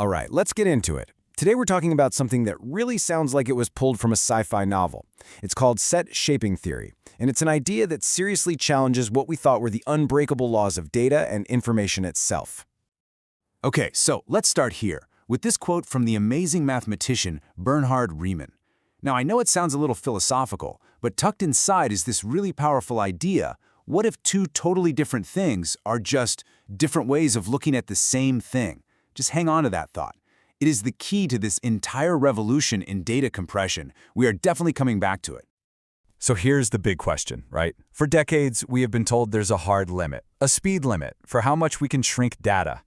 All right, let's get into it. Today we're talking about something that really sounds like it was pulled from a sci-fi novel. It's called set shaping theory, and it's an idea that seriously challenges what we thought were the unbreakable laws of data and information itself. Okay, so let's start here, with this quote from the amazing mathematician Bernhard Riemann. Now, I know it sounds a little philosophical, but tucked inside is this really powerful idea. What if two totally different things are just different ways of looking at the same thing? Just hang on to that thought. It is the key to this entire revolution in data compression. We are definitely coming back to it. So here's the big question, right? For decades, we have been told there's a hard limit, a speed limit, for how much we can shrink data.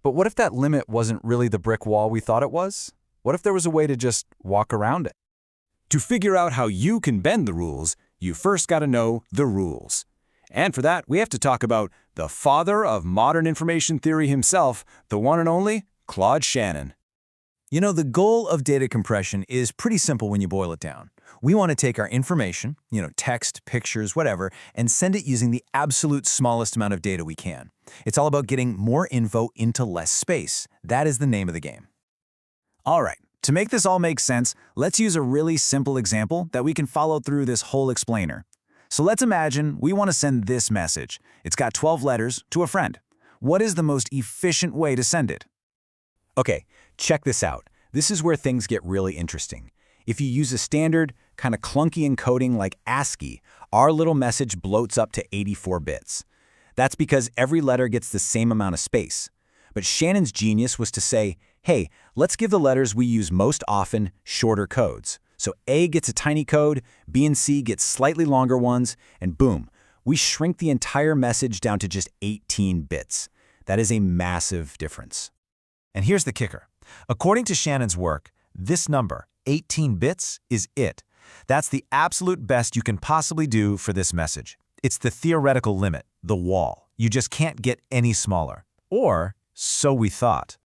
But what if that limit wasn't really the brick wall we thought it was? What if there was a way to just walk around it? To figure out how you can bend the rules, you first got to know the rules. And for that, we have to talk about the father of modern information theory himself, the one and only Claude Shannon. You know, the goal of data compression is pretty simple when you boil it down. We want to take our information, text, pictures, whatever, and send it using the absolute smallest amount of data we can. It's all about getting more info into less space. That is the name of the game. All right, to make this all make sense, let's use a really simple example that we can follow through this whole explainer. So let's imagine we want to send this message. It's got 12 letters to a friend. What is the most efficient way to send it? Okay, check this out. This is where things get really interesting. If you use a standard, kind of clunky encoding like ASCII, our little message bloats up to 84 bits. That's because every letter gets the same amount of space. But Shannon's genius was to say, hey, let's give the letters we use most often shorter codes. So A gets a tiny code, B and C get slightly longer ones, and boom, we shrink the entire message down to just 18 bits. That is a massive difference. And here's the kicker. According to Shannon's work, this number, 18 bits, is it. That's the absolute best you can possibly do for this message. It's the theoretical limit, the wall. You just can't get any smaller. Or so we thought.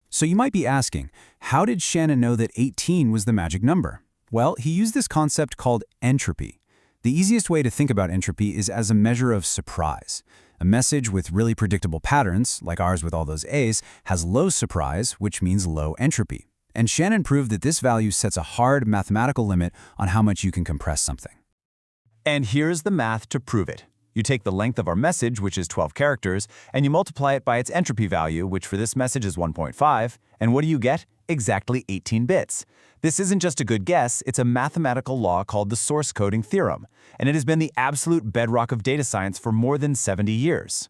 So you might be asking, how did Shannon know that 18 was the magic number? Well, he used this concept called entropy. The easiest way to think about entropy is as a measure of surprise. A message with really predictable patterns, like ours with all those A's, has low surprise, which means low entropy. And Shannon proved that this value sets a hard mathematical limit on how much you can compress something. And here's the math to prove it. You take the length of our message, which is 12 characters, and you multiply it by its entropy value, which for this message is 1.5, and what do you get? Exactly 18 bits. This isn't just a good guess, it's a mathematical law called the source coding theorem, and it has been the absolute bedrock of data science for more than 70 years.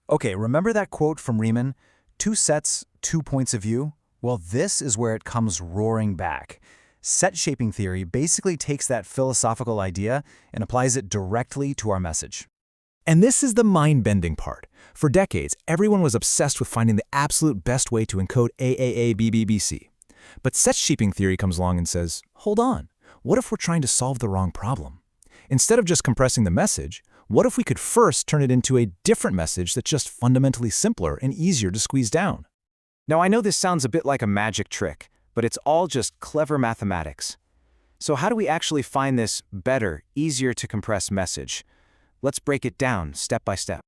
Okay, remember that quote from Riemann? Two sets, two points of view? Well, this is where it comes roaring back. Set shaping theory basically takes that philosophical idea and applies it directly to our message. And this is the mind-bending part. For decades, everyone was obsessed with finding the absolute best way to encode AAABBBC. But set shaping theory comes along and says, hold on, what if we're trying to solve the wrong problem? Instead of just compressing the message, what if we could first turn it into a different message that's just fundamentally simpler and easier to squeeze down? Now, I know this sounds a bit like a magic trick, but it's all just clever mathematics. So how do we actually find this better, easier to compress message? Let's break it down step by step.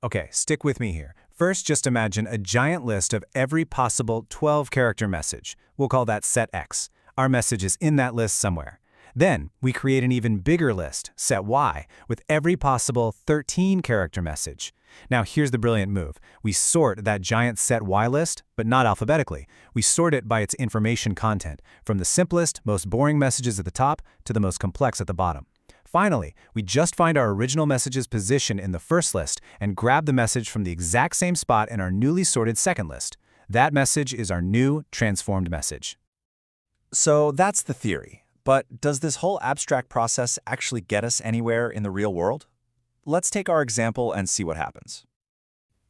Okay, stick with me here. First, just imagine a giant list of every possible 12-character message. We'll call that set X. Our message is in that list somewhere. Then, we create an even bigger list, set Y, with every possible 13-character message. Now, here's the brilliant move. We sort that giant set Y list, but not alphabetically. We sort it by its information content, from the simplest, most boring messages at the top to the most complex at the bottom. Finally, we just find our original message's position in the first list and grab the message from the exact same spot in our newly sorted second list. That message is our new, transformed message. So that's the theory. But does this whole abstract process actually get us anywhere in the real world? Let's take our example and see what happens.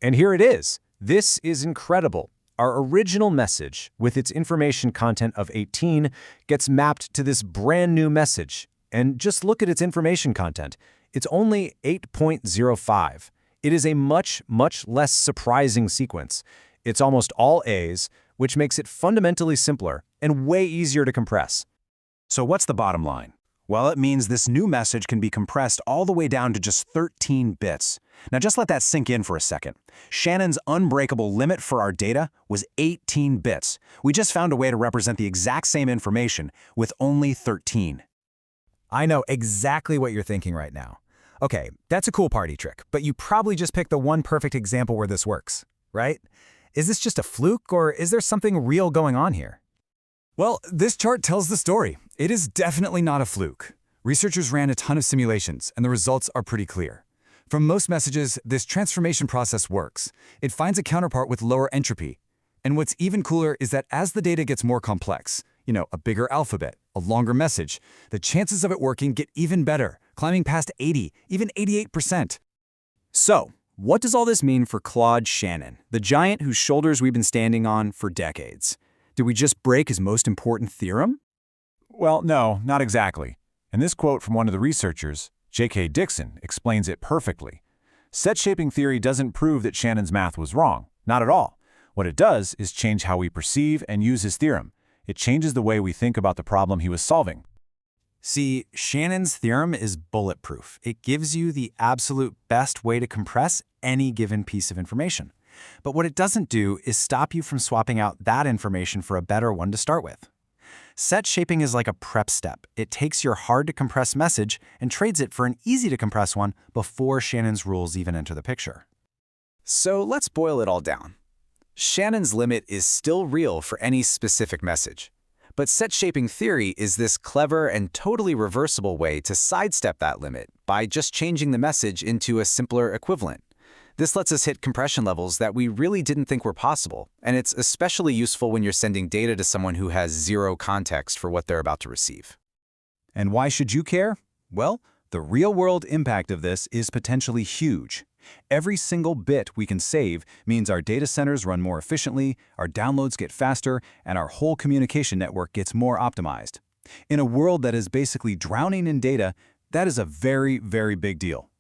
And here it is. This is incredible. Our original message, with its information content of 18, gets mapped to this brand new message. And just look at its information content. It's only 8.05. It is a much, much less surprising sequence. It's almost all A's, which makes it fundamentally simpler and way easier to compress. So what's the bottom line? Well, it means this new message can be compressed all the way down to just 13 bits. Now just let that sink in for a second. Shannon's unbreakable limit for our data was 18 bits. We just found a way to represent the exact same information with only 13. I know exactly what you're thinking right now. Okay, that's a cool party trick, but you probably just picked the one perfect example where this works, right? Is this just a fluke, or is there something real going on here? Well, this chart tells the story. It is definitely not a fluke. Researchers ran a ton of simulations, and the results are pretty clear. From most messages, this transformation process works. It finds a counterpart with lower entropy. And what's even cooler is that as the data gets more complex, a bigger alphabet, a longer message, the chances of it working get even better, climbing past 80, even 88%. So, what does all this mean for Claude Shannon, the giant whose shoulders we've been standing on for decades? Did we just break his most important theorem? Well, no, not exactly. And this quote from one of the researchers, J.K. Dixon, explains it perfectly. Set shaping theory doesn't prove that Shannon's math was wrong. Not at all. What it does is change how we perceive and use his theorem. It changes the way we think about the problem he was solving. See, Shannon's theorem is bulletproof. It gives you the absolute best way to compress any given piece of information. But what it doesn't do is stop you from swapping out that information for a better one to start with. Set shaping is like a prep step. It takes your hard-to-compress message and trades it for an easy-to-compress one before Shannon's rules even enter the picture. So let's boil it all down. Shannon's limit is still real for any specific message. But set shaping theory is this clever and totally reversible way to sidestep that limit by just changing the message into a simpler equivalent. This lets us hit compression levels that we really didn't think were possible, and it's especially useful when you're sending data to someone who has zero context for what they're about to receive. And why should you care? Well, the real-world impact of this is potentially huge. Every single bit we can save means our data centers run more efficiently, our downloads get faster, and our whole communication network gets more optimized. In a world that is basically drowning in data, that is a very, very big deal.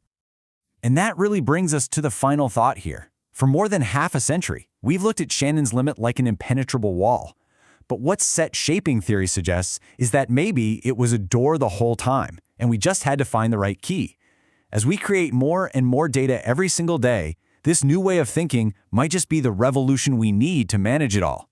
And that really brings us to the final thought here. For more than half a century, we've looked at Shannon's limit like an impenetrable wall. But what set shaping theory suggests is that maybe it was a door the whole time, and we just had to find the right key. As we create more and more data every single day, this new way of thinking might just be the revolution we need to manage it all.